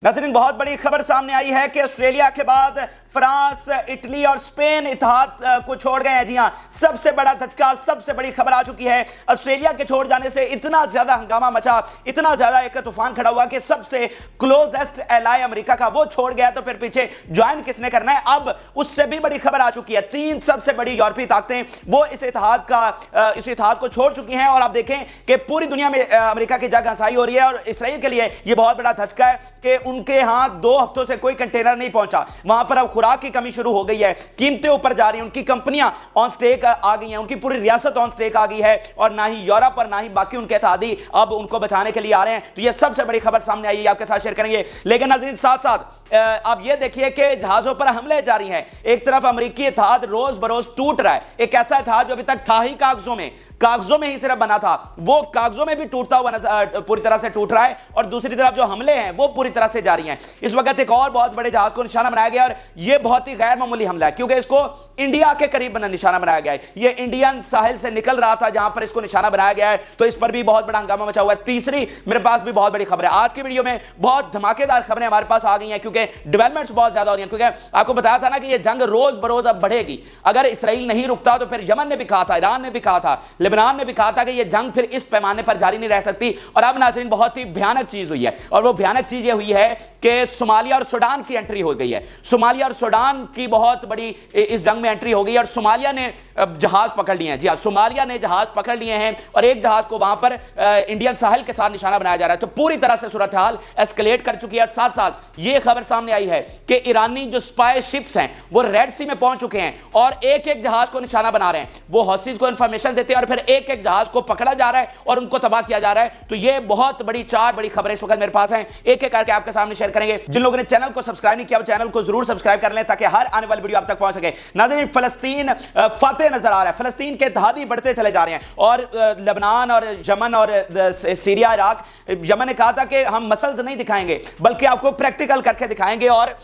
नाज़रीन, बहुत बड़ी खबर सामने आई है कि ऑस्ट्रेलिया के बाद फ्रांस, इटली और स्पेन इत्तेहाद को छोड़ गए हैं। जी हां, सबसे बड़ा धचका, सबसे बड़ी खबर आ चुकी है। ऑस्ट्रेलिया के छोड़ जाने से इतना ज्यादा हंगामा मचा, इतना ज्यादा एक तूफान खड़ा हुआ कि सबसे क्लोजेस्ट एलाय अमेरिका का वो छोड़ गया, तो फिर पीछे ज्वाइन किसने करना है। अब उससे भी बड़ी खबर आ चुकी है, तीन सबसे बड़ी यूरोपीय ताकतें वो इस इत्तेहाद को छोड़ चुकी हैं। और आप देखें कि पूरी दुनिया में अमेरिका की जग हंसाई हो रही है और इसराइल के लिए यह बहुत बड़ा धचका है कि उनके यहां 2 हफ्तों से कोई कंटेनर नहीं पहुंचा। वहां पर अब खुराक की कमी शुरू हो गई है, कीमतें ऊपर जा रही हैं, उनकी कंपनियां ऑन स्टेक आ गई हैं, उनकी पूरी रियासत ऑन स्टेक आ गई है और ना ही यूरोप और ना ही बाकी उनके इत्तेहादी अब उनको बचाने के लिए आ रहे हैं। तो यह सबसे बड़ी खबर सामने आई है, आपके साथ शेयर करेंगे। लेकिन नाज़रीन, साथ साथ आप यह देखिए कि जहाजों पर हमले जारी हैं। एक तरफ अमेरिकी इत्तेहाद रोज बरोज टूट रहा है, एक ऐसा इत्तेहाद जो अभी तक था ही कागजों में ही सिर्फ बना था, वो कागजों में भी टूटता हुआ पूरी तरह से टूट रहा है। और दूसरी तरफ जो हमले हैं वो पूरी तरह से जारी हैं। इस वक्त एक और बहुत बड़े जहाज को निशाना बनाया गया और यह बहुत ही गैर मामूली हमला है, क्योंकि इसको इंडिया के करीब निशाना बनाया गया है। यह इंडियन साहिल से निकल रहा था जहां पर इसको निशाना बनाया गया है, तो इस पर भी बहुत बड़ा हंगामा मचा हुआ है। तीसरी मेरे पास भी बहुत बड़ी खबर है। आज की वीडियो में बहुत धमाकेदार खबरें हमारे पास आ गई हैं, क्योंकि डेवलपमेंट्स बहुत ज्यादा हो रही हैं। क्योंकि आपको बताया था ना कि यह जंग रोज बरोज अब बढ़ेगी। अगर इसराइल नहीं रुकता तो फिर यमन ने भी कहा था, ईरान ने भी कहा था, लेबनान ने भी कहा था कि यह जंग फिर इस पैमाने पर जारी नहीं रह सकती। और अब नाज़रीन, बहुत ही भयानक चीज हुई है, और वो भयानक चीज ये हुई है कि सोमालिया और सूडान की एंट्री हो गई है। सोमालिया और सूडान की बहुत बड़ी इस जंग में एंट्री हो गई है और सोमालिया ने जहाज पकड़ लिए हैं। जी हां, सोमालिया ने जहाज पकड़ लिए हैं और एक जहाज को वहां पर इंडियन साहिल के साथ निशाना बनाया जा रहा है। तो पूरी तरह से सूरत हाल एस्केलेट कर चुकी है। और साथ साथ यह खबर सामने आई है कि ईरानी जो स्पाई शिप्स हैं वो रेड सी में पहुंच चुके हैं और एक एक जहाज को निशाना बना रहे हैं। वो हॉस्टेज को इंफॉर्मेशन देते हैं और फिर एक एक जहाज को पकड़ा जा रहा है और उनको तबाह किया जा रहा है। तो ये बहुत बड़ी 4 बड़ी खबरें इस वक्त मेरे पास हैं, एक एक करके आपके सामने शेयर करेंगे। जिन लोगों ने चैनल को सब्सक्राइब नहीं किया वो चैनल को जरूर सब्सक्राइब कर लें, ताकि हर आने वाली वीडियो आप तक पहुंच सके। नाज़रीन, फलस्तीन फतेह नजर आ रहा है, फलस्तीन के इत्तेहादी बढ़ते चले जा रहे हैं। और लेबनान और यमन और सीरिया, इराक, यमन ने कहा था कि हम मसल्स नहीं दिखाएंगे बल्कि आपको प्रैक्टिकल करके दिखाएंगे और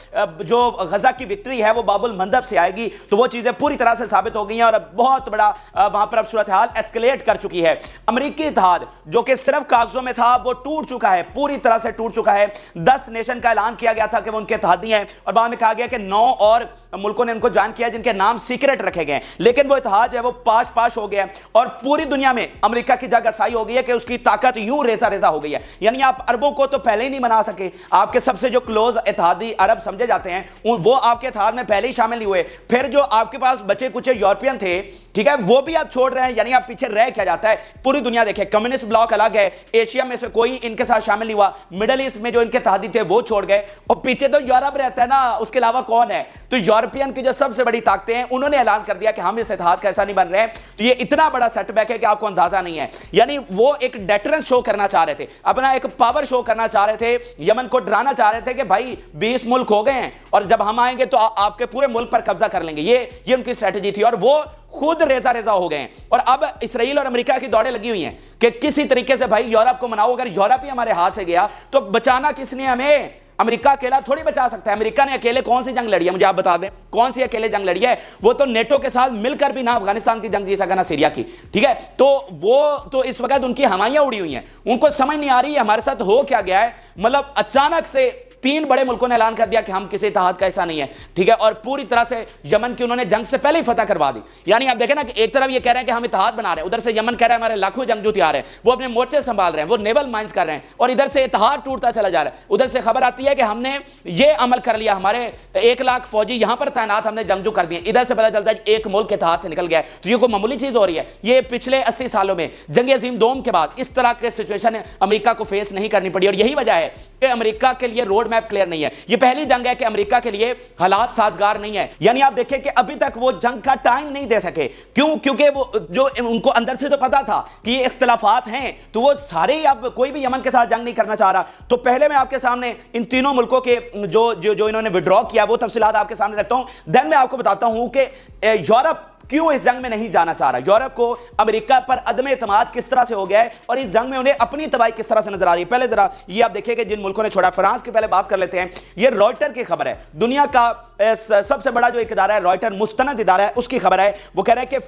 जो गजा की विक्ट्री है वो बाबुल मंदब से आएगी। तो वो चीजें पूरी तरह से साबित हो गई हैं और बहुत बड़ा वहां पर अब सूरत हाल एस्केलेट कर चुकी है। अमेरिकी इत्तेहाद जो कि सिर्फ कागजों में था वो टूट चुका है, पूरी तरह से टूट चुका है। 10 नेशन का ऐलान किया गया था कि वो उनके इत्तेहादी हैं और बाद में कहा गया कि 9 और मुल्कों ने उनको ज्वाइन किया जिनके नाम सीक्रेट रखे गए। लेकिन वो इत्तेहाद जो है वो पाश हो गया और पूरी दुनिया में अमेरिका की जगह असाई हो गई है कि उसकी ताकत यूं रेजा रेजा हो गई है। यानी आप अरबों को तो पहले ही नहीं बना सके, आपके सबसे जो क्लोज इत्तेहादी अरब समझे जाते हैं वो आपके इत्तेहाद में पहले ही शामिल नहीं हुए। फिर जो आपके पास बचे कुछ यूरोपियन थे, ठीक है, वो भी आप छोड़ रहे हैं। यानी आप पीछे रह क्या जाता है। पूरी दुनिया देखे, कम्युनिस्ट ब्लॉक अलग है, एशिया में से कोई इनके साथ शामिल नहीं हुआ, मिडिल ईस्ट में जो इनके इत्तेहादी थे वो छोड़ गए और पीछे तो यूरोप रहता है ना, उसके अलावा कौन है। तो यूरोपियन की जो सबसे बड़ी ताकतें हैं उन्होंने ऐलान कर दिया कि हम इस इत्तेहाद का ऐसा नहीं बन रहे हैं। तो ये इतना बड़ा सेटबैक है कि आपको अंदाजा नहीं है। यानी वो एक डेटरेंस शो करना चाह रहे थे, अपना एक पावर शो करना चाह रहे थे, यमन को डराना चाह रहे थे कि भाई 20 मुल्क हो गए हैं और जब हम आएंगे तो आपके पूरे मुल्क पर कब्जा कर लेंगे। ये उनकी स्ट्रेटजी थी और वो खुद रेजा रेजा हो गए हैं। और अब इसराइल और अमेरिका की दौड़ें लगी हुई हैं कि किसी तरीके से भाई यूरोप को मनाओ। अगर यूरोप ही हमारे हाथ से गया तो बचाना किसने हमें? अमेरिका अकेला थोड़ी बचा सकता है। अमेरिका ने अकेले कौन सी जंग लड़ी है, मुझे आप बता दें, कौन सी अकेले जंग लड़ी है? वो तो नेटो के साथ मिलकर भी ना अफगानिस्तान की जंग जी सका ना सीरिया की, ठीक है। तो वो तो इस वक्त उनकी हवाइयां उड़ी हुई हैं, उनको समझ नहीं आ रही है हमारे साथ हो क्या गया है। मतलब अचानक से 3 बड़े मुल्कों ने ऐलान कर दिया कि हम किसी इत्तेहाद का ऐसा नहीं है, ठीक है। और पूरी तरह से यमन की उन्होंने जंग से पहले ही फतह करवा दी। यानी आप देखें ना कि एक तरफ ये कह रहे हैं कि हम इत्तेहाद बना रहे हैं, उधर से यमन कह रहा है हमारे लाखों जंगजू तैयार हैं, वो अपने मोर्चे संभाल रहे हैं, वो नेवल माइंस कर रहे हैं, और इधर से इत्तेहाद टूटता चला जा रहा है। उधर से खबर आती है कि हमने ये अमल कर लिया, हमारे 1 लाख फौजी यहां पर तैनात हमने जंगजू कर दिए। इधर से पता चलता है एक मुल्क के इत्तेहाद से निकल गया है। तो ये कोई मामूली चीज हो रही है? ये पिछले 80 सालों में जंग अजीम दोम के बाद इस तरह के सिचुएशन अमेरिका को फेस नहीं करनी पड़ी। और यही वजह है कि अमेरिका के लिए रोड मैप क्लियर नहीं है। ये पहली जंग है कि अमेरिका के लिए हालात साजगार नहीं है। यानी आप देखें कि अभी तक वो जंग का टाइम नहीं दे सके। क्यों? क्योंकि वो जो उनको अंदर से तो पता था कि ये इख्तिलाफात हैं, तो वो सारे अब कोई भी यमन के साथ जंग नहीं करना चाह रहा। तो पहले मैं आपके सामने इन तीनों मुल्कों के जो इन्होंने विड्रॉ किया वो तफसीलात आपके सामने रखता हूं। देन मैं आपको बताता हूं कि यूरोप क्यों इस जंग में नहीं जाना चाह रहा, यूरोप को अमेरिका पर अदम एतमाद किस तरह से हो गया है और इस जंग में उन्हें अपनी तबाही किस तरह से नजर आ रही है। पहले जरा ये आप देखिए कि जिन मुल्कों ने छोड़ा, फ्रांस की पहले बात कर लेते हैं। ये रॉयटर की खबर है, दुनिया का सबसे बड़ा जो एक इदारा है रॉयटर, मुस्तनद इदारा है, उसकी खबर है। वो कह रहा है कि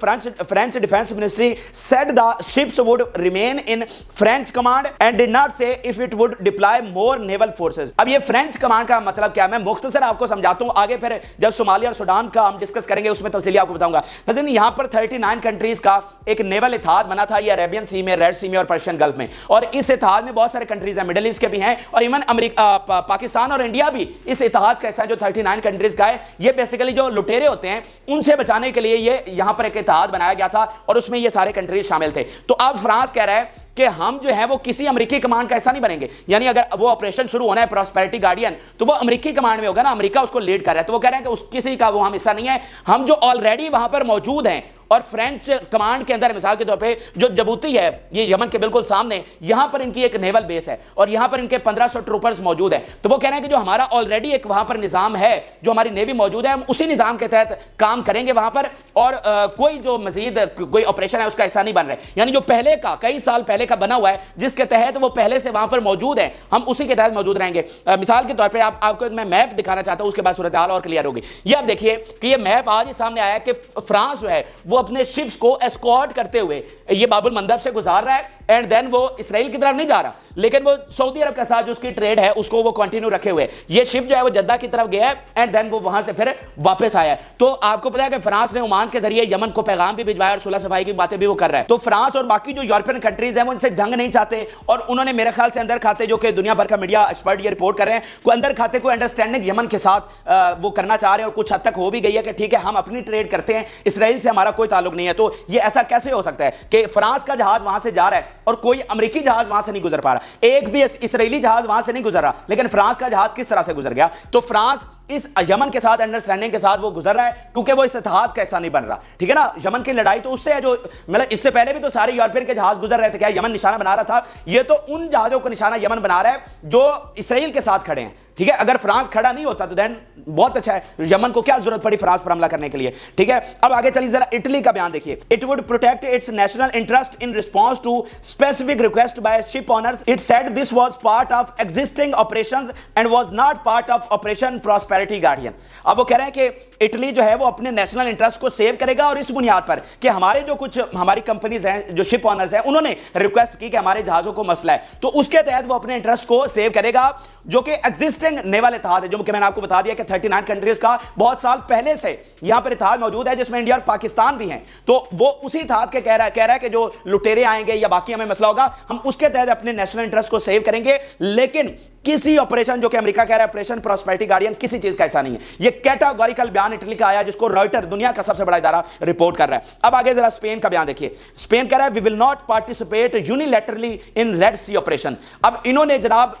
French defence ministry said the ships would remain in French command and did not say if it would deploy more naval forces. अब ये फ्रेंच कमांड का मतलब क्या है, मैं मुख्तसर आपको समझाता हूं, आगे फिर जब सोमालिया और सूडान का हम डिस्कस करेंगे उसमें तफसीली आपको बताऊंगा। नाज़रीन, यहां पर 39 कंट्रीज का एक नेवल इत्तेहाद बना था, ये अरेबियन सी में, रेड सी में और पर्शियन गल्फ में, और इस इत्तेहाद में बहुत सारे कंट्रीज हैं, मिडिल ईस्ट के भी हैं और इवन अमेरिका, पाकिस्तान और इंडिया भी इस इत्तेहाद का हिस्सा है जो 39 कंट्रीज का है। ये बेसिकली जो लुटेरे होते हैं उनसे बचाने के लिए ये यहां पर एक इत्तेहाद बनाया गया था और उसमें ये सारे कंट्रीज शामिल थे। तो अब फ्रांस कह रहा है कि हम जो है वो किसी अमेरिकी कमांड का ऐसा नहीं बनेंगे, यानी अगर वो ऑपरेशन शुरू होना है प्रॉस्पेरिटी गार्डियन तो वो अमेरिकी कमांड में होगा ना, अमेरिका उसको लीड कर रहा है। तो वो कह रहे हैं कि उस किसी का वो हम हिस्सा नहीं है, हम जो ऑलरेडी वहां पर मौजूद हैं और फ्रेंच कमांड के अंदर मिसाल के तौर पे जो जबूती है, ये यमन के बिल्कुल सामने, यहां पर इनकी एक नेवल बेस है और यहां पर इनके 1500 ट्रूपर्स मौजूद हैं। तो वो कह रहे हैं कि जो हमारा ऑलरेडी एक वहां पर निजाम है, जो हमारी नेवी मौजूद है, हम उसी निजाम के तहत काम करेंगे वहां पर और कोई जो मजीद कोई ऑपरेशन है उसका ऐसा नहीं बन रहा है, यानी जो पहले का कई साल पहले का बना हुआ है जिसके तहत वो पहले से वहां पर मौजूद है, हम उसी के तहत मौजूद रहेंगे। मिसाल के तौर पर आपको मैं मैप दिखाना चाहता हूं, उसके बाद सूरत हाल और क्लियर होगी। ये आप देखिए कि ये मैप आज ही सामने आया कि फ्रांस जो है वो अपने शिप्स को एस्कॉर्ट करते हुए ये बाबुल मंदब से गुजार रहा है एंड देन वो इसराइल की तरफ नहीं जा रहा, लेकिन वो सऊदी अरब के साथ जो उसकी ट्रेड है उसको वो कंटिन्यू रखे हुए। ये शिप जो है वो जद्दा की तरफ गया है एंड देन वो वहां से फिर वापस आया है। तो आपको पता है कि फ्रांस ने ओमान के जरिए यमन को पैगाम भी भिजवाया और सुलह सफाई की बातें भी वो कर रहा है। तो फ्रांस और बाकी जो यूरोपियन कंट्रीज हैं वो इनसे जंग नहीं चाहते और उन्होंने मेरे ख्याल से अंदर खाते, जो कि दुनिया भर का मीडिया एक्सपर्ट ये रिपोर्ट कर रहे हैं, को अंदर खाते को अंडरस्टैंडिंग यमन के साथ वो करना चाह रहे हैं और कुछ हद तक हो भी गई है कि ठीक है हम अपनी ट्रेड करते हैं, इसराइल से हमारा कोई ताल्लुक नहीं है। तो ये ऐसा कैसे हो सकता है कि फ्रांस का जहाज वहां से जा रहा है और कोई अमेरिकी जहाज वहां से नहीं गुजर पा रहा, एक भी इसराइली जहाज वहां से नहीं गुजर रहा, लेकिन फ्रांस का जहाज किस तरह से गुजर गया? तो फ्रांस इस यमन के साथ अंडरस्टैंडिंग के साथ वो गुजर रहा है क्योंकि वो इस इत्तेहाद का हिस्सा नहीं बन रहा, ठीक है ना। यमन की लड़ाई तो उससे है जो मतलब इससे पहले भी तो सारे यूरोपियन के जहाज गुजर रहे थे, क्या यमन निशाना बना रहा था? ये तो उन जहाजों को निशाना यमन बना रहा है जो इसराइल के साथ खड़े हैं, ठीक है। अगर फ्रांस खड़ा नहीं होता तो देन बहुत अच्छा है, यमन को क्या जरूरत पड़ी फ्रांस पर हमला करने के लिए, ठीक है। अब आगे चलिए जरा इटली का बयान देखिए। It would protect its national interest in response to specific request by ship owners. It said this was part of existing operations and was not part of Operation Prosperity Guardian. अब वो कह रहे हैं कि Italy जो है वो अपने नेशनल इंटरेस्ट को सेव करेगा और इस बुनियाद पर कि हमारे जो कुछ हमारी कंपनीज हैं, जो शिप ओनर्स हैं, उन्होंने रिक्वेस्ट की कि हमारे जहाजों को मसला है, तो उसके तहत वो अपने इंटरेस्ट को सेव करेगा जो कि एग्जिस्टिंग नेवल इत्तेहाद है, जो कि मैंने आपको बता दिया कि 39 कंट्रीज का बहुत साल पहले से यहां पर इत्तेहाद मौजूद है जिसमें इंडिया और पाकिस्तान भी हैं। तो वो उसी इत्तेहाद के कह रहा है कि जो लुटेरे आएंगे या बाकी हमें मसला होगा, हम उसके तहत अपने नेशनल इंटरेस्ट को सेव करेंगे, लेकिन किसी ऑपरेशन, जो कि अमेरिका कह रहा है ऑपरेशन प्रॉस्पेरिटी गार्डियन, किसी चीज का ऐसा नहीं है। ये कैटेगोरिकल बयान इटली का आया जिसको रॉयटर, दुनिया का सबसे बड़ा इदारा, रिपोर्ट कर रहा है। अब आगे जरा स्पेन का बयान देखिए। स्पेन कह रहा है we will not participate unilaterally in Red Sea operation. अब इन्होंने जनाब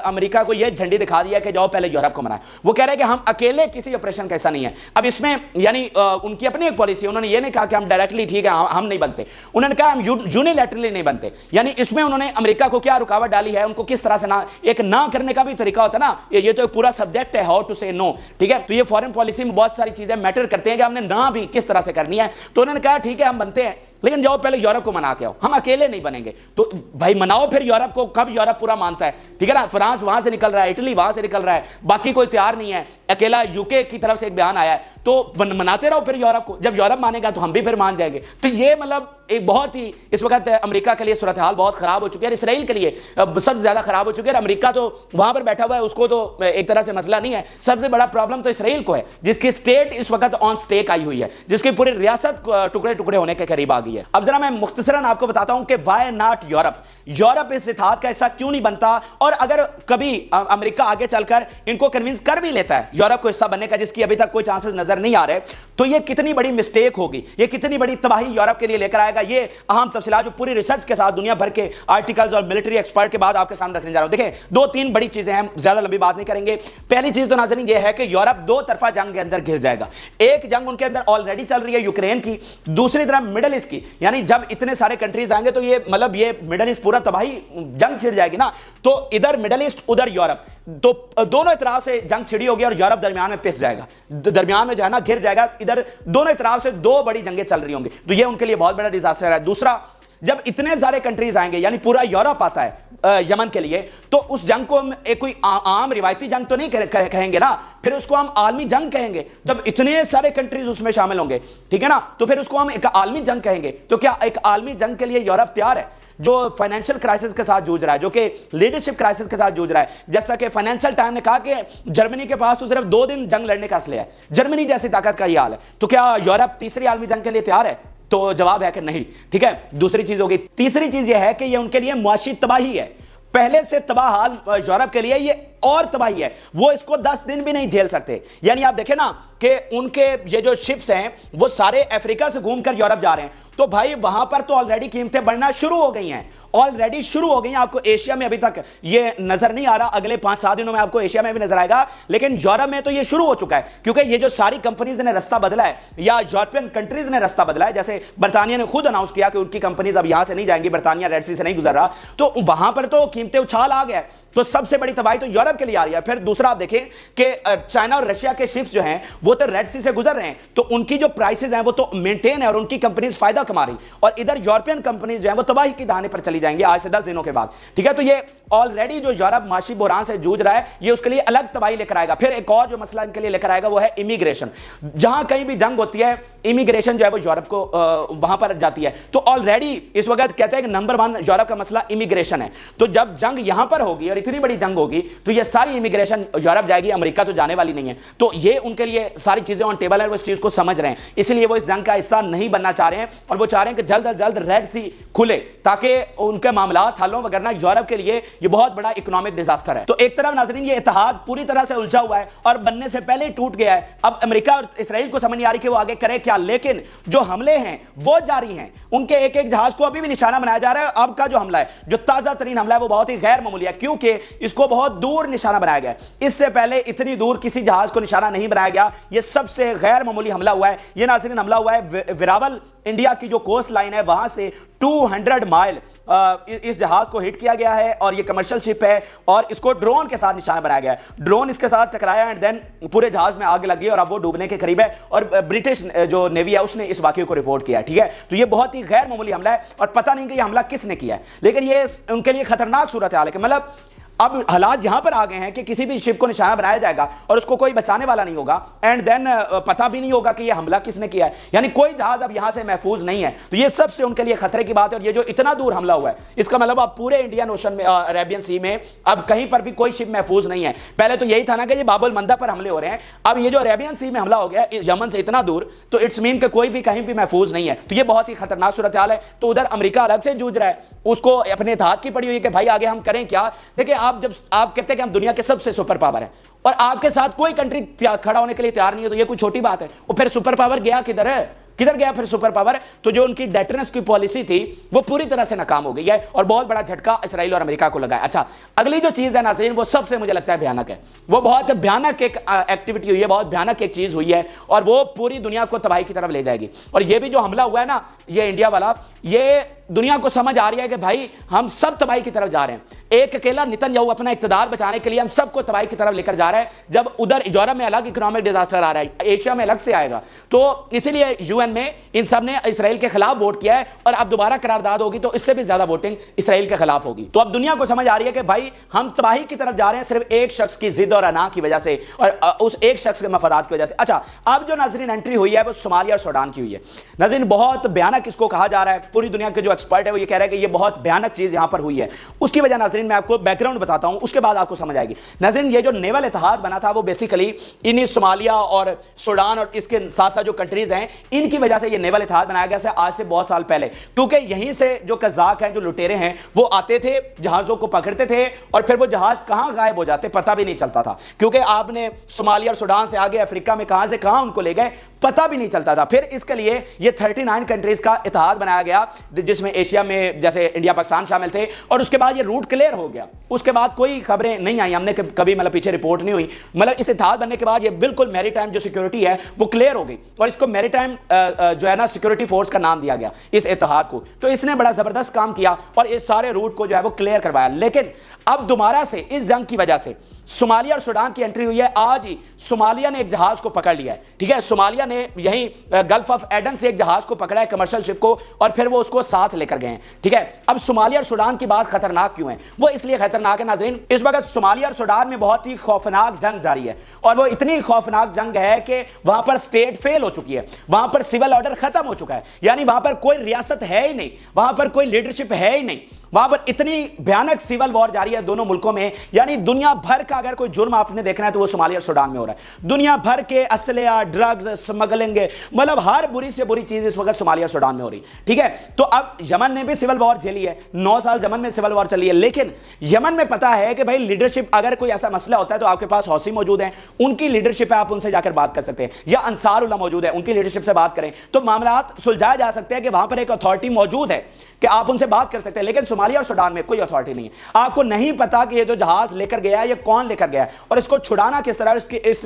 अमेरिका को यह झंडी दिखा दिया कि जाओ पहले यूरोप को मनाए। वो कह रहे हैं कि हम अकेले किसी ऑपरेशन का ऐसा नहीं है। अब इसमें यानी उनकी अपनी एक पॉलिसी, उन्होंने ये नहीं कहा कि हम डायरेक्टली ठीक है हम नहीं बनते, उन्होंने कहा हम यूनिलैटरली नहीं बनते। यानी इसमें उन्होंने अमेरिका को क्या रुकावट डाली है, उनको किस तरह से ना करने का भी तरीका होता है ना, ये तो एक पूरा सब्जेक्ट है, हाउ टू से नो, ठीक है। तो ये फॉरेन पॉलिसी में बहुत सारी चीजें मैटर करते हैं कि हमने ना भी किस तरह से करनी है। तो उन्होंने कहा ठीक है हम बनते हैं, लेकिन जाओ पहले यूरोप को मना के आओ, हम अकेले नहीं बनेंगे। तो भाई मनाओ फिर यूरोप को, कब यूरोप पूरा मानता है, ठीक है ना। फ्रांस वहां से निकल रहा है, इटली वहां से निकल रहा है, बाकी कोई तैयार नहीं है, अकेला यूके की तरफ से एक बयान आया है, तो मनाते रहो फिर यूरोप को, जब यूरोप मानेगा तो हम भी फिर मान जाएंगे। तो ये मतलब एक बहुत ही इस वक्त अमेरिका के लिए सूरत हाल बहुत खराब हो चुकी है, इसराइल के लिए सबसे ज्यादा खराब हो चुकी है। अमेरिका तो वहां पर बैठा हुआ है, उसको तो एक तरह से मसला नहीं है, सबसे बड़ा प्रॉब्लम तो इसराइल को है, जिसकी स्टेट इस वक्त ऑन स्टेक आई हुई है, जिसकी पूरी रियासत टुकड़े टुकड़े होने के करीब आ गई है। अब जरा मैं मुख्तसरन आपको बताता हूं कि व्हाई नॉट यूरोप, यूरोप इस इत्तेहाद का हिस्सा क्यों नहीं बनता, और अगर कभी अमेरिका आगे चलकर इनको कन्विंस कर भी लेता है यूरोप को हिस्सा बनने का, जिसकी अभी तक कोई चांसेस नजर नहीं आ रहे, तो ये कितनी बड़ी मिस्टेक होगी, ये कितनी बड़ी तबाही यूरोप के लिए लेकर आएगा। ये अहम तफसीलात जो पूरी रिसर्च के साथ दुनिया भर के आर्टिकल्स और मिलिट्री एक्सपर्ट के बाद आपके सामने रखने जा रहा हूं। देखें, दो तीन बड़ी चीजें हैं, ज्यादा लंबी बात नहीं करेंगे। पहली चीज तो नाज़रीन ये है कि यूरोप दो तरफा जंग के अंदर घिर जाएगा। एक जंग उनके अंदर ऑलरेडी चल रही है यूक्रेन की, दूसरी तरफ मिडिल ईस्ट की। सी, यानी जब इतने सारे कंट्रीज आएंगे तो ये मतलब ये मिडिल ईस्ट पूरा तबाही, जंग छिड़ जाएगी ना। तो इधर मिडिल ईस्ट उधर यूरोप, तो दोनों तरफ से जंग छिड़ी होगी और यूरोप दरमियान में पिस जाएगा, दरमियान में जो है ना घिर जाएगा। इधर दोनों तरफ से दो बड़ी जंगें चल रही होंगी, तो ये उनके लिए बहुत बड़ा डिजास्टर है। दूसरा, जब इतने सारे कंट्रीज आएंगे यानी पूरा यूरोप आता है यमन के लिए, तो उस जंग को हम एक कोई आम रिवायती जंग तो नहीं कहेंगे ना, फिर उसको हम आलमी जंग कहेंगे। जब इतने सारे कंट्रीज उसमें शामिल होंगे, ठीक है ना, तो फिर उसको हम एक आलमी जंग कहेंगे। तो क्या एक आलमी जंग के लिए यूरोप तैयार है, जो फाइनेंशियल क्राइसिस के साथ जूझ रहा है, जो कि लीडरशिप क्राइसिस के साथ जूझ रहा है? जैसा कि फाइनेंशियल टाइम ने कहा कि जर्मनी के पास तो सिर्फ 2 दिन जंग लड़ने का असले है, जर्मनी जैसी ताकत का ये हाल है, तो क्या यूरोप तीसरी आलमी जंग के लिए तैयार है? तो जवाब है कि नहीं। ठीक है, दूसरी चीज होगी। तीसरी चीज यह है कि ये उनके लिए मुआशी तबाही है, पहले से तबाह हाल यूरोप के लिए ये और तबाही है, वो इसको 10 दिन भी नहीं झेल सकते। यानी आप देखें ना कि उनके ये जो शिप्स हैं वो सारे अफ्रीका से घूमकर यूरोप जा रहे हैं, तो भाई वहां पर तो ऑलरेडी कीमतें बढ़ना शुरू हो गई हैं, ऑलरेडी शुरू हो गई हैं। आपको एशिया में अभी तक ये नजर नहीं आ रहा, अगले 5-7 दिनों में आपको एशिया में भी नजर आएगा, लेकिन यूरोप में तो ये शुरू हो चुका है, क्योंकि ये जो सारी कंपनीज ने रास्ता बदला है या यूरोपियन कंट्रीज ने रास्ता बदला है। जैसे बर्तानिया ने खुद अनाउंस किया कि उनकी कंपनीज अब यहां से नहीं जाएंगी, बर्तानिया रेड सी से नहीं गुजर रहा, तो वहां पर तो कीमतें उछाल आ गया। तो सबसे बड़ी तबाही तो यूरोप के लिए आ रही है। फिर दूसरा आप देखें कि चाइना और रशिया के शिप्स जो हैं वो तो रेड सी से गुजर रहे हैं, तो उनकी जो प्राइसेस हैं वो तो मेंटेन है और उनकी कंपनीज फायदा कमा रही, और इधर यूरोपियन कंपनीज जो हैं वो तबाही की दहाने पर चली जाएंगी आज से 10 दिनों के बाद। ठीक है, तो ये ऑलरेडी जो यूरोप माशी बुहरान से जूझ रहा है, ये उसके लिए अलग तबाही लेकर आएगा। फिर एक और जो मसला इनके लिए लेकर आएगा वो है इमिग्रेशन। जहां कहीं भी जंग होती है, इमिग्रेशन जो है वो यूरोप को वहां पर जाती है। तो ऑलरेडी इस वक्त कहते हैं कि नंबर 1 यूरोप का मसला इमिग्रेशन है। तो जब जंग यहां पर होगी और इतनी बड़ी जंग होगी, तो ये सारी इमिग्रेशन यूरोप जाएगी, अमेरिका तो जाने वाली नहीं है। तो ये उनके लिए सारी चीजें ऑन टेबल है, वो इस चीज को समझ रहे हैं, इसलिए वो इस जंग का हिस्सा नहीं बनना चाह रहे हैं, और वो चाह रहे हैं कि जल्द अज जल्द रेड सी खुले ताकि उनके मामलात हल हों, वगरना यूरोप के लिए ये बहुत बड़ा इकोनॉमिक डिजास्टर है। तो एक तरफ नाज़रीन ये इत्तेहाद पूरी तरह से उलझा हुआ है और बनने से पहले ही टूट गया है। अब अमेरिका और इसराइल को समझ नहीं आ रही कि वो आगे करे क्या, लेकिन जो हमले हैं वो जारी हैं। उनके एक एक जहाज को अभी भी निशाना बनाया जा रहा है। अब का जो हमला है, जो ताजा तरीन हमला है, वो बहुत ही गैर मामूली है, क्योंकि इसको बहुत दूर निशाना बनाया गया है। इससे पहले इतनी दूर किसी जहाज को निशाना नहीं बनाया गया। ये सबसे गैर मामूली हमला हुआ है। ये नाज़रीन हमला हुआ है वेरावल, इंडिया की जो कोस्ट लाइन है वहां से 200 माइल इस जहाज को हिट किया गया है, और ये कमर्शियल शिप है, और इसको ड्रोन के साथ निशाना बनाया गया है। ड्रोन इसके साथ टकराया एंड देन पूरे जहाज में आग लगी और अब वो डूबने के करीब है, और ब्रिटिश जो नेवी है उसने इस वाकये को रिपोर्ट किया है। ठीक है, तो ये बहुत ही गैर मामूली हमला है, और पता नहीं कि ये हमला किसने किया है, लेकिन ये उनके लिए खतरनाक सूरत हाल है कि मतलब अब हालात यहां पर आ गए हैं कि किसी भी शिप को निशाना बनाया जाएगा और उसको कोई बचाने वाला नहीं होगा, एंड देन पता भी नहीं होगा कि यह हमला किसने किया है, यानी कोई जहाज अब यहां से महफूज नहीं है। तो ये सबसे उनके लिए खतरे की बात है। और ये जो इतना दूर हमला हुआ है, इसका मतलब अब पूरे इंडियन ओशन में, अरेबियन सी में अब कहीं पर भी कोई शिप महफूज नहीं है। पहले तो यही था ना कि ये बाबुल मंदा पर हमले हो रहे हैं, अब ये जो अरेबियन सी में हमला हो गया यमन से इतना दूर, तो इट्स मीन कि कोई भी कहीं भी महफूज नहीं है। तो ये बहुत ही खतरनाक सूरत हाल है। तो उधर अमेरिका अलग से जूझ रहा है, उसको अपने इत्तेहाद की पड़ी हुई है कि भाई आगे हम करें क्या। देखिए, आप जब आप कहते हैं कि हम दुनिया के सबसे सुपर पावर हैं और आपके साथ कोई कंट्री खड़ा होने के लिए तैयार नहीं है, तो ये कोई छोटी बात है। और फिर सुपर पावर गया किधर है, किधर गया फिर सुपर पावर? तो जो उनकी डेटरेंस की पॉलिसी थी वो पूरी तरह से नाकाम हो गई है, और बहुत बड़ा झटका इसराइल और अमेरिका को लगा है। अच्छा, अगली जो चीज है नाज़रीन, वो सबसे मुझे लगता है भयानक है। वो बहुत भयानक एक एक्टिविटी हुई है, बहुत भयानक एक चीज हुई है, और वो पूरी दुनिया को तबाही की तरफ ले जाएगी। और ये भी जो हमला हुआ है ना, ये इंडिया वाला, ये दुनिया को समझ आ रही है कि भाई हम सब तबाही की तरफ जा रहे हैं। एक अकेला नेतन्याहू अपना इक़्तिदार बचाने के लिए हम सबको तबाही की तरफ लेकर जा रहा है, जब उधर यूरोप में अलग इकोनॉमिक डिजास्टर आ रहा है, एशिया में अलग से आएगा। तो इसीलिए यूएन में इन सब ने इसराइल के खिलाफ वोट किया है, और अब दोबारा करारदाद होगी तो इससे भी ज्यादा वोटिंग इसराइल के खिलाफ होगी। तो अब दुनिया को समझ आ रही है कि भाई हम तबाही की तरफ जा रहे हैं सिर्फ एक शख्स की जिद और अना की वजह से, और उस एक शख्स के मफादात की वजह से। अच्छा, अब जो नाज़रीन एंट्री हुई है वो सोमालिया और सूडान की हुई है। नाज़रीन बहुत भयानक इसको कहा जा रहा है, पूरी दुनिया के जो एक्सपर्ट है वो ये कह रहे हैं कि ये बहुत भयानक चीज यहां पर हुई है। उसकी वजह नाज़रीन मैं आपको बैकग्राउंड बताता हूं, उसके बाद आपको समझ आएगी। नाज़रीन, ये जो नेवल इत्तेहाद बना था वो बेसिकली इन्हीं सोमालिया और सूडान और इसके साथ साथ जो कंट्रीज हैं, इनकी वजह से ये नेवल इत्तेहाद बनाया गया है आज से बहुत साल पहले। क्योंकि यहीं से जो कज़ाक हैं, जो लुटेरे हैं, वो आते थे, जहाजों को पकड़ते थे, और फिर वो जहाज कहां गायब हो जाते पता भी नहीं चलता था, क्योंकि आपने सोमालिया और सूडान से आगे अफ्रीका में कहां से कहां उनको ले गए पता भी नहीं चलता था। फिर इसके लिए ये 39 कंट्रीज का इत्तेहाद बनाया गया, जिसमें एशिया में जैसे इंडिया पाकिस्तान शामिल थे, और उसके बाद ये रूट क्लियर हो गया। उसके बाद कोई खबरें नहीं आई, हमने कभी मतलब पीछे रिपोर्ट नहीं हुई। मतलब इस इत्तेहाद बनने के बाद ये बिल्कुल मैरीटाइम जो सिक्योरिटी है वो क्लियर हो गई, और इसको मैरीटाइम जो है ना सिक्योरिटी फोर्स का नाम दिया गया इस इत्तेहाद को। तो इसने बड़ा जबरदस्त काम किया और इस सारे रूट को जो है वो क्लियर करवाया। लेकिन अब दोबारा से इस जंग की वजह से सोमालिया और सूडान की एंट्री हुई है। आज ही सोमालिया ने एक जहाज को पकड़ लिया है, ठीक है। सोमालिया ने यही गल्फ ऑफ एडन से एक जहाज को पकड़ा है, कमर्शियल शिप को, और फिर वो उसको साथ लेकर गए हैं, ठीक है। अब सोमालिया और सूडान की बात खतरनाक क्यों है? वो इसलिए खतरनाक है नाज़रीन, इस वक्त सोमालिया और सूडान में बहुत ही खौफनाक जंग जारी है, और वो इतनी खौफनाक जंग है कि वहां पर स्टेट फेल हो चुकी है, वहां पर सिविल ऑर्डर खत्म हो चुका है, यानी वहां पर कोई रियासत है ही नहीं, वहां पर कोई लीडरशिप है ही नहीं। वहां पर इतनी भयानक सिविल वॉर जारी है दोनों मुल्कों में, यानी दुनिया भर का अगर कोई जुर्म आपने देखना है तो वो सोमालिया और सूडान में हो रहा है। दुनिया भर के असलिया, ड्रग्स, स्मगलिंग, मतलब हर बुरी से बुरी चीज इस वक्त सोमालिया और सूडान में हो रही, ठीक है। तो अब यमन ने भी सिविल वॉर झेली है, 9 साल यमन में सिविल वॉर चली है, लेकिन यमन में पता है कि भाई लीडरशिप, अगर कोई ऐसा मसला होता है तो आपके पास हौसी मौजूद है, उनकी लीडरशिप है, आप उनसे जाकर बात कर सकते हैं, या अंसारुल्लाह मौजूद है, उनकी लीडरशिप से बात करें तो मामला सुलझाए जा सकते हैं कि वहां पर एक अथॉरिटी मौजूद है कि आप उनसे बात कर सकते हैं। लेकिन सोमालिया और सूडान में कोई अथॉरिटी नहीं है, आपको नहीं पता कि ये जो जहाज लेकर गया है ये कौन लेकर गया है, और इसको छुड़ाना किस तरह,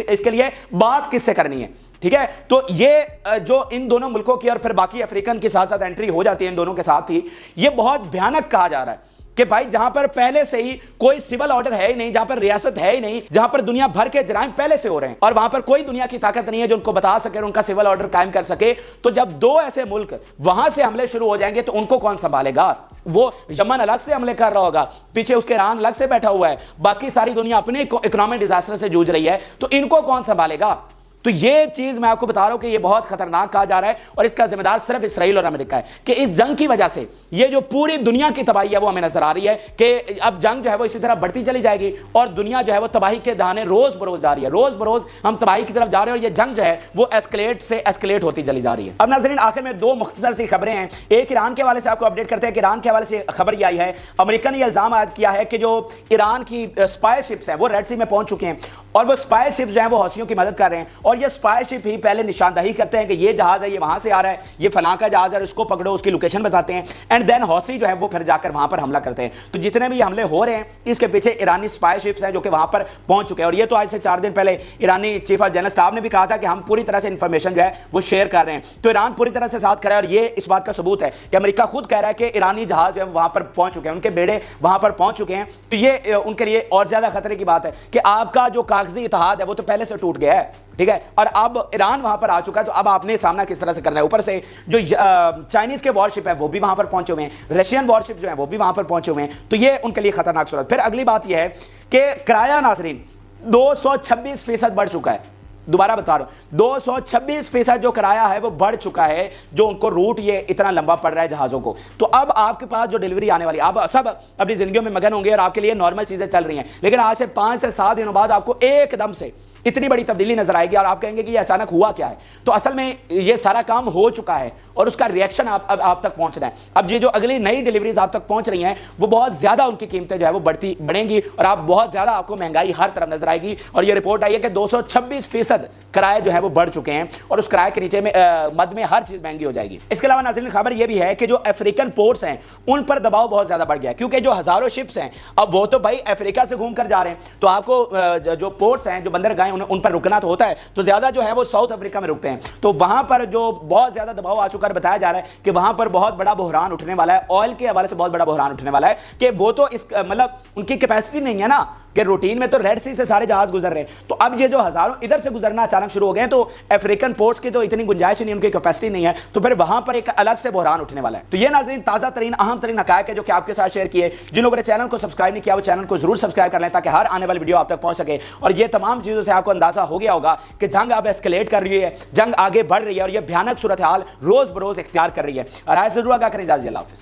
इसके लिए बात किससे करनी है, ठीक है। तो ये जो इन दोनों मुल्कों की और फिर बाकी अफ्रीकन के साथ साथ एंट्री हो जाती है इन दोनों के साथ ही, ये बहुत भयानक कहा जा रहा है कि भाई जहां पर पहले से ही कोई सिविल ऑर्डर है ही नहीं, जहां पर रियासत है ही नहीं, जहां पर दुनिया भर के जराइम पहले से हो रहे हैं, और वहां पर कोई दुनिया की ताकत नहीं है जो उनको बता सके और उनका सिविल ऑर्डर कायम कर सके, तो जब दो ऐसे मुल्क वहां से हमले शुरू हो जाएंगे तो उनको कौन संभालेगा? वो यमन अलग से हमले कर रहा होगा, पीछे उसके ईरान अलग से बैठा हुआ है, बाकी सारी दुनिया अपने इकोनॉमिक डिजास्टर से जूझ रही है, तो इनको कौन संभालेगा? तो ये चीज मैं आपको बता रहा हूं कि ये बहुत खतरनाक कहा जा रहा है, और इसका जिम्मेदार सिर्फ इसराइल और अमेरिका है कि इस जंग की वजह से ये जो पूरी दुनिया की तबाही है वो हमें नजर आ रही है कि अब जंग जो है वो इसी तरह बढ़ती चली जाएगी, और दुनिया जो है वो तबाही के दाने रोज बरोज जा रही है, रोज बरोज हम तबाही की तरफ जा रहे हैं, और ये जंग जो है वो एस्केलेट होती चली जा रही है। अब नाज़रीन आखिर में दो मुख्तसर सी खबरें हैं। एक ईरान के हवाले से आपको अपडेट करते हैं कि ईरान के हवाले से खबर यह आई है, अमेरिका ने इल्जाम आयद किया है कि जो ईरान की स्पाई शिप्स हैं वो रेड सी में पहुंच चुके हैं, और वो स्पाई शिप्स जो हैं वो हौसियों की मदद कर रहे हैं, और ये स्पाई शिप पहले निशानदही करते हैं कि ये जहाज है, ये वहां से आ रहा है, ये फलां का जहाज है, उसको पकड़ो, उसकी लोकेशन बताते हैं, एंड देन हौसी जो है वो फिर जाकर वहां पर हमला करते हैं। तो जितने भी हमले हो रहे हैं इसके पीछे ईरानी स्पाई शिप्स हैं जो कि वहां पर पहुंच चुके हैं, और ये तो आज से 4 दिन पहले ईरानी चीफ ऑफ जनरल स्टाफ ने भी कहा था कि हम पूरी तरह से इंफॉर्मेशन जो है वो शेयर कर रहे हैं। तो ईरान पूरी तरह से साथ खड़ा है, और ये इस बात का सबूत है कि अमेरिका खुद कह रहा है कि ईरानी जहाज जो है वहां पर पहुंच चुके हैं, उनके बेड़े वहां पर पहुंच चुके हैं। तो ये उनके लिए और ज्यादा खतरे की बात है कि आपका जो कागजी इत्तेहाद है वो तो पहले से टूट गया है, ठीक है, और अब ईरान वहां पर आ चुका है, तो अब आपने सामना किस तरह से करना है। ऊपर से जो चाइनीज के वॉरशिप है वो भी वहां पर पहुंचे हुए हैं, रशियन वॉरशिप जो है वो भी वहां पर पहुंचे हुए हैं, तो ये उनके लिए खतरनाक सूरत। फिर अगली बात यह है कि किराया नाज़रीन 226% बढ़ चुका है, दोबारा बता रहा हूं 226% जो किराया है वो बढ़ चुका है, जो उनको रूट ये इतना लंबा पड़ रहा है जहाजों को। तो अब आपके पास जो डिलीवरी आने वाली, आप सब अपनी जिंदगियों में मगन होंगे और आपके लिए नॉर्मल चीजें चल रही हैं, लेकिन आज से 5 से 7 दिनों बाद आपको एकदम से इतनी बड़ी तब्दीली नजर आएगी और आप कहेंगे कि ये अचानक हुआ क्या है। तो असल में ये सारा काम हो चुका है और उसका रिएक्शन आप तक पहुंचना है। अब ये जो अगली नई डिलीवरीज आप तक पहुंच रही हैं वो बहुत ज्यादा उनकी कीमतें जो है वो बढ़ेंगी और आप बहुत ज्यादा आपको महंगाई हर तरफ नजर आएगी। और ये रिपोर्ट आई है कि 226% किराए जो है वो बढ़ चुके हैं और उस किराए के नीचे में मद में हर चीज महंगी हो जाएगी। इसके अलावा नाज़रीन खबर ये भी है कि जो अफ्रीकन पोर्ट्स हैं उन पर दबाव बहुत ज्यादा बढ़ गया है, क्योंकि जो हजारों शिप्स हैं अब वो तो भाई अफ्रीका से घूम कर जा रहे हैं, तो आपको जो पोर्ट्स हैं जो बंदरगाहें उन पर रुकना तो होता है, तो ज्यादा जो है वो साउथ अफ्रीका में रुकते हैं। तो वहां पर जो बहुत ज्यादा दबाव आ चुका है, बताया जा रहा है कि वहां पर बहुत बड़ा बहरान उठने वाला है, ऑयल के हवाले से बहुत बड़ा बहरान उठने वाला है कि वो तो इस मतलब उनकी कैपेसिटी नहीं है ना कि रूटीन में तो रेड सी से सारे जहाज गुजर रहे हैं, तो अब ये जो हजारों इधर से गुजरना अचानक शुरू हो गए तो अफ्रीकन पोर्ट्स की तो इतनी गुंजाइश नहीं, उनकी कैपेसिटी नहीं है, तो फिर वहां पर एक अलग से बहरान उठने वाला है। तो ये नाज़रीन ताजा तरीन अहम तरीन हकायक है जो कि आपके साथ शेयर किए। जिन लोगों ने चैनल को सब्सक्राइब नहीं किया वो चैनल को जरूर सब्सक्राइब कर लें ताकि हर आने वाली वीडियो आप तक पहुंच सके। और ये तमाम चीजों से आपको अंदाजा हो गया होगा कि जंग अब एस्केलेट कर रही है, जंग आगे बढ़ रही है और यह भयानक सूरत हाल रोज बरोज इख्तियार कर रही है। और ऐसे जरूर आगा करें। इजाज़त, अल्लाह हाफ़िज़।